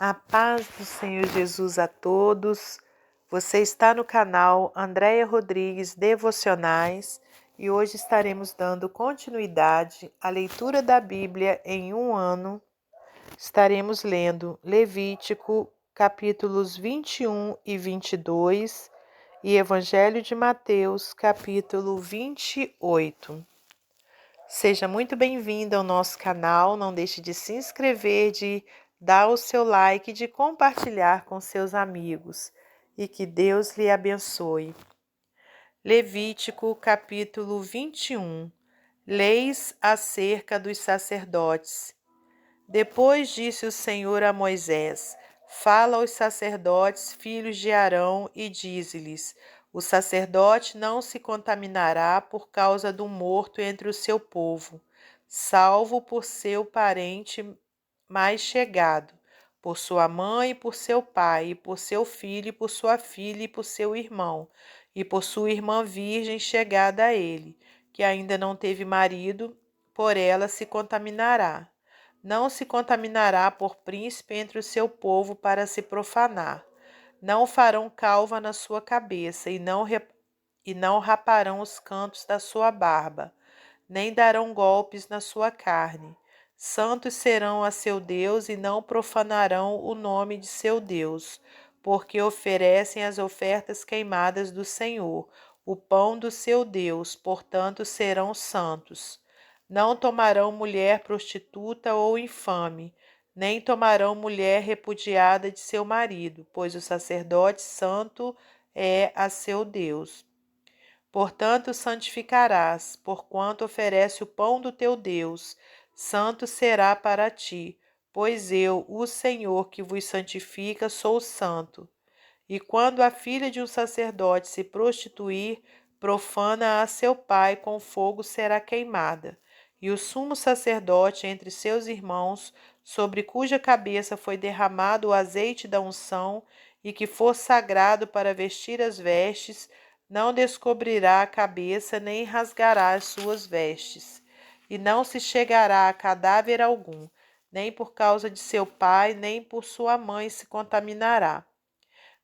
A paz do Senhor Jesus a todos. Você está no canal Andréia Rodrigues Devocionais e hoje estaremos dando continuidade à leitura da Bíblia em um ano. Estaremos lendo Levítico, capítulos 21 e 22 e Evangelho de Mateus, capítulo 28. Seja muito bem-vindo ao nosso canal, não deixe de se inscrever, de dar o seu like, de compartilhar com seus amigos e que Deus lhe abençoe. Levítico capítulo 21. Leis acerca dos sacerdotes. Depois disse o Senhor a Moisés: Fala aos sacerdotes, filhos de Arão, e dize-lhes: O sacerdote não se contaminará por causa do morto entre o seu povo, salvo por seu parente mais chegado, por sua mãe e por seu pai, e por seu filho e por sua filha e por seu irmão, e por sua irmã virgem chegada a ele, que ainda não teve marido, por ela se contaminará. Não se contaminará por príncipe entre o seu povo para se profanar. Não farão calva na sua cabeça e não raparão os cantos da sua barba, nem darão golpes na sua carne. Santos serão a seu Deus e não profanarão o nome de seu Deus, porque oferecem as ofertas queimadas do Senhor, o pão do seu Deus, portanto serão santos. Não tomarão mulher prostituta ou infame, nem tomarão mulher repudiada de seu marido, pois o sacerdote santo é a seu Deus. Portanto, santificarás, porquanto oferece o pão do teu Deus, santo será para ti, pois eu, o Senhor que vos santifica, sou santo. E quando a filha de um sacerdote se prostituir, profana a seu pai, com fogo será queimada. E o sumo sacerdote entre seus irmãos, sobre cuja cabeça foi derramado o azeite da unção, e que for sagrado para vestir as vestes, não descobrirá a cabeça, nem rasgará as suas vestes. E não se chegará a cadáver algum, nem por causa de seu pai, nem por sua mãe se contaminará.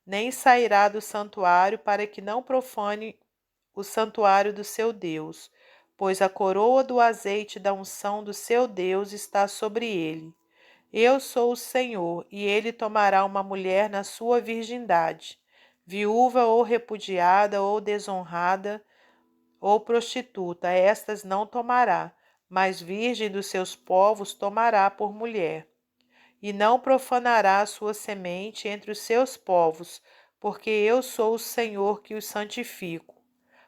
Nem sairá do santuário para que não profane o santuário do seu Deus, pois a coroa do azeite da unção do seu Deus está sobre ele. Eu sou o Senhor, e ele tomará uma mulher na sua virgindade, viúva ou repudiada ou desonrada ou prostituta, estas não tomará, mas virgem dos seus povos tomará por mulher. E não profanará a sua semente entre os seus povos, porque eu sou o Senhor que os santifico.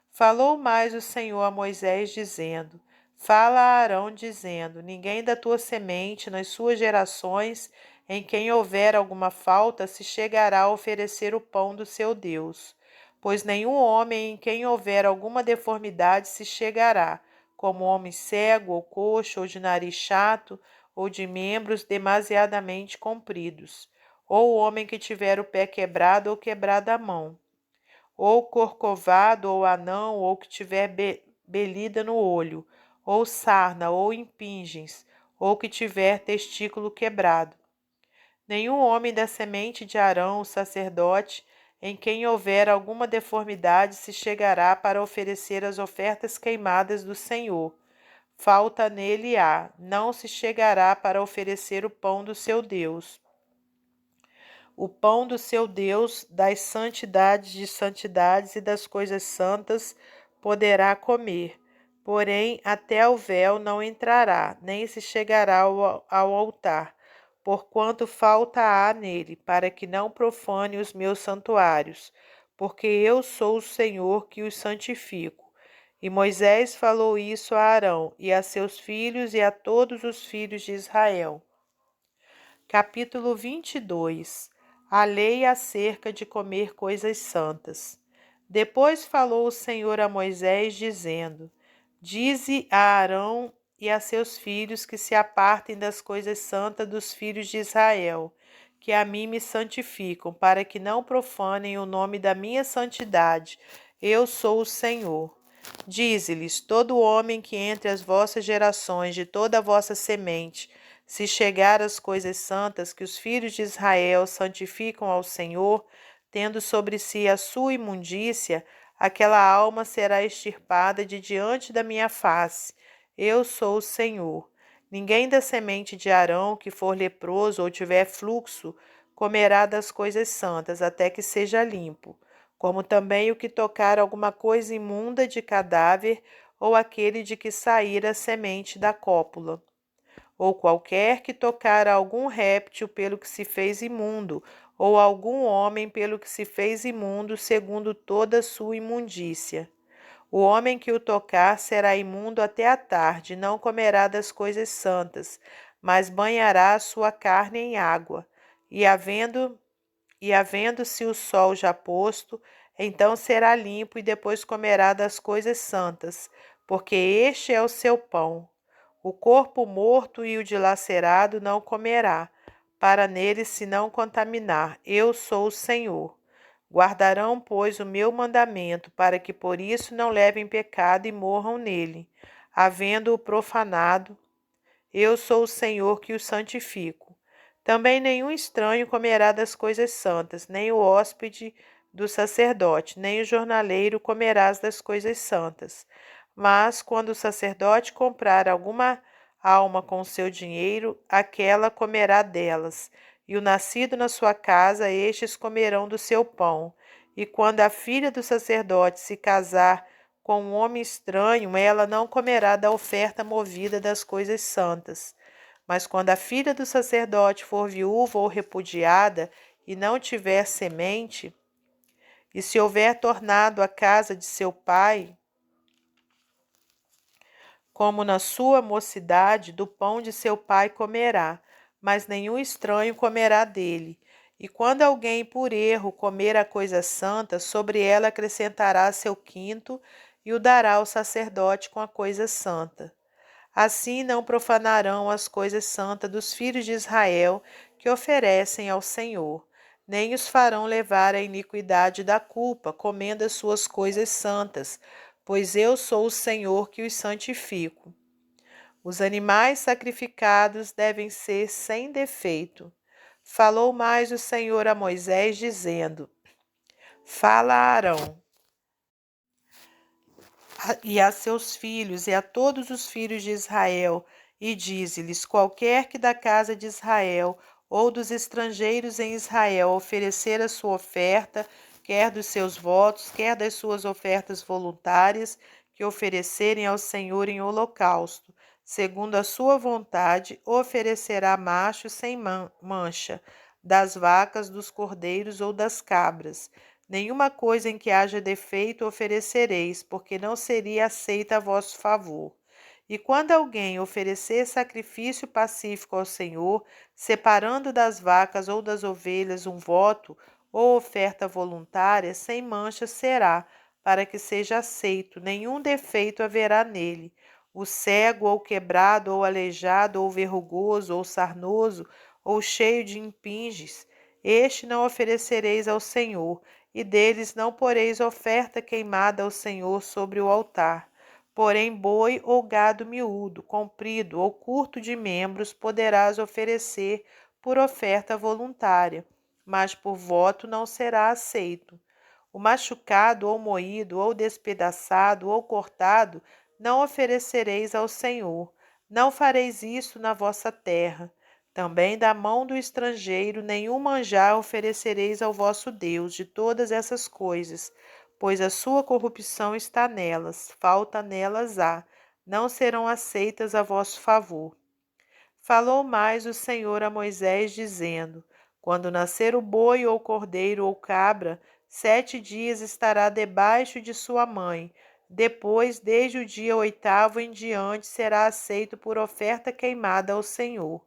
Falou mais o Senhor a Moisés, dizendo: Fala a Arão, dizendo: Ninguém da tua semente nas suas gerações, em quem houver alguma falta, se chegará a oferecer o pão do seu Deus. Pois nenhum homem em quem houver alguma deformidade se chegará, como homem cego, ou coxo, ou de nariz chato, ou de membros demasiadamente compridos, ou o homem que tiver o pé quebrado ou quebrada a mão, ou corcovado ou anão, ou que tiver belida no olho, ou sarna, ou impingens, ou que tiver testículo quebrado. Nenhum homem da semente de Arão, o sacerdote, em quem houver alguma deformidade, se chegará para oferecer as ofertas queimadas do Senhor. Falta nele há, não se chegará para oferecer o pão do seu Deus. O pão do seu Deus, das santidades de santidades e das coisas santas, poderá comer. Porém, até o véu não entrará, nem se chegará ao altar, porquanto falta há nele, para que não profane os meus santuários, porque eu sou o Senhor que os santifico. E Moisés falou isso a Arão, e a seus filhos e a todos os filhos de Israel. Capítulo 22. A lei acerca de comer coisas santas. Depois falou o Senhor a Moisés, dizendo: Dize a Arão e a seus filhos que se apartem das coisas santas dos filhos de Israel, que a mim me santificam, para que não profanem o nome da minha santidade. Eu sou o Senhor. Dize-lhes: todo homem que entre as vossas gerações, de toda a vossa semente, Se chegar às coisas santas que os filhos de Israel santificam ao Senhor, tendo sobre si a sua imundícia, aquela alma será extirpada de diante da minha face. Eu sou o Senhor. Ninguém da semente de Arão que for leproso ou tiver fluxo comerá das coisas santas até que seja limpo, como também o que tocar alguma coisa imunda de cadáver ou aquele de que sair a semente da cópula, ou qualquer que tocar a algum réptil pelo que se fez imundo, ou algum homem pelo que se fez imundo, segundo toda a sua imundícia. O homem que o tocar será imundo até a tarde, não comerá das coisas santas, mas banhará a sua carne em água, e havendo-se o sol já posto, então será limpo e depois comerá das coisas santas, porque este é o seu pão. O corpo morto e o dilacerado não comerá, para nele se não contaminar. Eu sou o Senhor. Guardarão, pois, o meu mandamento, para que por isso não levem pecado e morram nele. Havendo-o profanado, eu sou o Senhor que os santifico. Também nenhum estranho comerá das coisas santas, nem o hóspede do sacerdote, nem o jornaleiro comerás das coisas santas. Mas, quando o sacerdote comprar alguma alma com o seu dinheiro, aquela comerá delas, e o nascido na sua casa, estes comerão do seu pão. E quando a filha do sacerdote se casar com um homem estranho, ela não comerá da oferta movida das coisas santas. Mas quando a filha do sacerdote for viúva ou repudiada e não tiver semente, e se houver tornado a casa de seu pai, como na sua mocidade, do pão de seu pai comerá, mas nenhum estranho comerá dele. E quando alguém por erro comer a coisa santa, sobre ela acrescentará seu quinto e o dará ao sacerdote com a coisa santa. Assim não profanarão as coisas santas dos filhos de Israel que oferecem ao Senhor, nem os farão levar à iniquidade da culpa, comendo as suas coisas santas, pois eu sou o Senhor que os santifico. Os animais sacrificados devem ser sem defeito. Falou mais o Senhor a Moisés, dizendo: Fala a Arão e a seus filhos e a todos os filhos de Israel, e dize-lhes: qualquer que da casa de Israel ou dos estrangeiros em Israel oferecer a sua oferta, quer dos seus votos, quer das suas ofertas voluntárias, que oferecerem ao Senhor em holocausto, segundo a sua vontade, oferecerá macho sem mancha, das vacas, dos cordeiros ou das cabras. Nenhuma coisa em que haja defeito oferecereis, porque não seria aceita a vosso favor. E quando alguém oferecer sacrifício pacífico ao Senhor, separando das vacas ou das ovelhas um voto ou oferta voluntária, sem mancha será, para que seja aceito, nenhum defeito haverá nele. O cego, ou quebrado, ou aleijado, ou verrugoso, ou sarnoso, ou cheio de impinges, este não oferecereis ao Senhor, e deles não poreis oferta queimada ao Senhor sobre o altar. Porém, boi ou gado miúdo, comprido ou curto de membros poderás oferecer por oferta voluntária, mas por voto não será aceito. O machucado ou moído ou despedaçado ou cortado não oferecereis ao Senhor. Não fareis isso na vossa terra. Também da mão do estrangeiro nenhum manjar oferecereis ao vosso Deus de todas essas coisas, pois a sua corrupção está nelas, falta nelas há, não serão aceitas a vosso favor. Falou mais o Senhor a Moisés, dizendo: quando nascer o boi ou cordeiro ou cabra, 7 dias estará debaixo de sua mãe. Depois, desde o dia 8º em diante, será aceito por oferta queimada ao Senhor.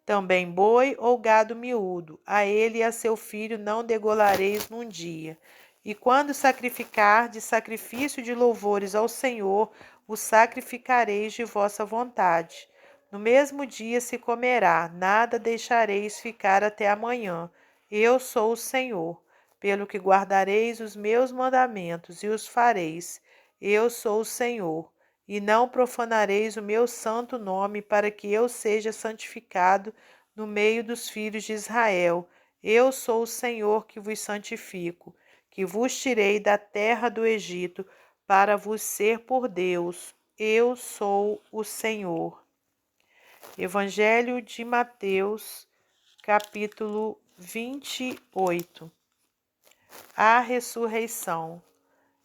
Também boi ou gado miúdo, a ele e a seu filho não degolareis num dia. E quando sacrificardes sacrifício de louvores ao Senhor, o sacrificareis de vossa vontade. No mesmo dia se comerá, nada deixareis ficar até amanhã. Eu sou o Senhor, pelo que guardareis os meus mandamentos e os fareis. Eu sou o Senhor. e não profanareis o meu santo nome, para que eu seja santificado no meio dos filhos de Israel. Eu sou o Senhor que vos santifico, que vos tirei da terra do Egito, para vos ser por Deus. Eu sou o Senhor. Evangelho de Mateus, capítulo 28. A ressurreição.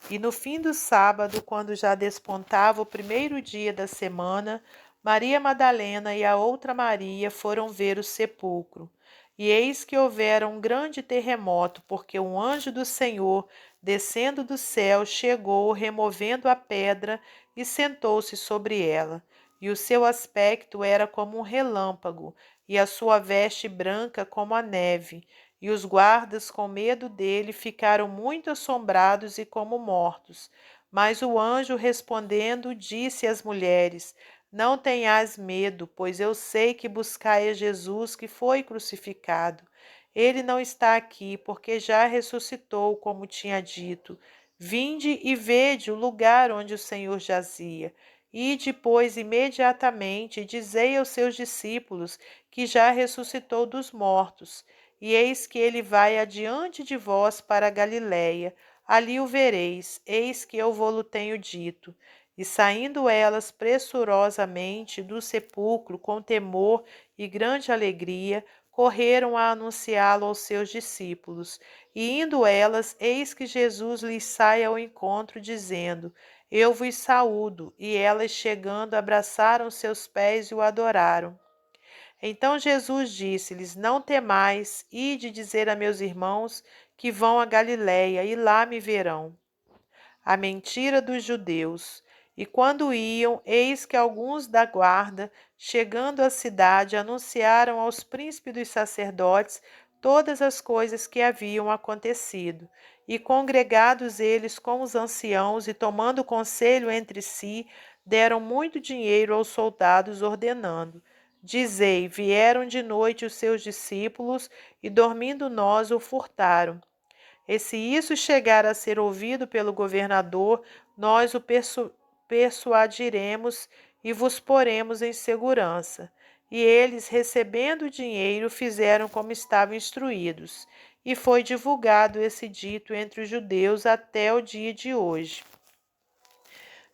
E no fim do sábado, quando já despontava o primeiro dia da semana, Maria Madalena e a outra Maria foram ver o sepulcro. E eis que houvera um grande terremoto, porque um anjo do Senhor, descendo do céu, chegou, removendo a pedra, e sentou-se sobre ela. E o seu aspecto era como um relâmpago, e a sua veste branca como a neve. E os guardas, com medo dele, ficaram muito assombrados e como mortos. Mas o anjo, respondendo, disse às mulheres: Não tenhais medo, pois eu sei que buscai a Jesus que foi crucificado. Ele não está aqui, porque já ressuscitou, como tinha dito. Vinde e vede o lugar onde o Senhor jazia. E depois, imediatamente, dizei aos seus discípulos que já ressuscitou dos mortos. E eis que ele vai adiante de vós para a Galiléia, ali o vereis, eis que eu vô-lo tenho dito. E saindo elas pressurosamente do sepulcro com temor e grande alegria, correram a anunciá-lo aos seus discípulos. E indo elas, eis que Jesus lhes sai ao encontro, dizendo: Eu vos saúdo. E elas, chegando, abraçaram seus pés e o adoraram. Então Jesus disse-lhes: Não temais, ide dizer a meus irmãos que vão a Galiléia, e lá me verão. A mentira dos judeus. E quando iam, eis que alguns da guarda, chegando à cidade, anunciaram aos príncipes dos sacerdotes todas as coisas que haviam acontecido. E congregados eles com os anciãos e tomando conselho entre si, deram muito dinheiro aos soldados, ordenando: Dizei, vieram de noite os seus discípulos, e dormindo nós o furtaram. E se isso chegar a ser ouvido pelo governador, nós o persuadiremos e vos poremos em segurança. E eles, recebendo o dinheiro, fizeram como estavam instruídos. E foi divulgado esse dito entre os judeus até o dia de hoje.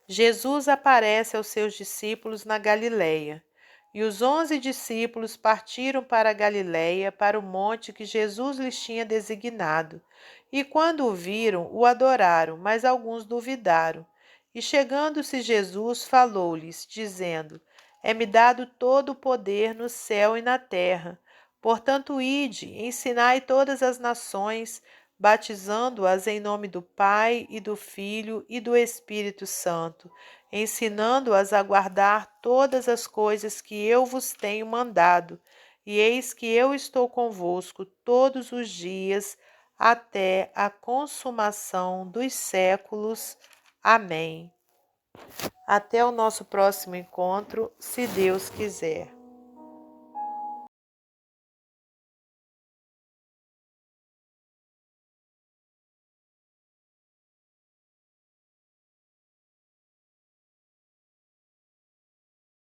Jesus aparece aos seus discípulos na Galiléia. E os 11 discípulos partiram para a Galiléia, para o monte que Jesus lhes tinha designado. E quando o viram, o adoraram, mas alguns duvidaram. E chegando-se Jesus, falou-lhes, dizendo: É-me dado todo o poder no céu e na terra. Portanto, ide, ensinai todas as nações, batizando-as em nome do Pai e do Filho e do Espírito Santo, ensinando-as a guardar todas as coisas que eu vos tenho mandado. E eis que eu estou convosco todos os dias, até a consumação dos séculos. Amém. Até o nosso próximo encontro, se Deus quiser.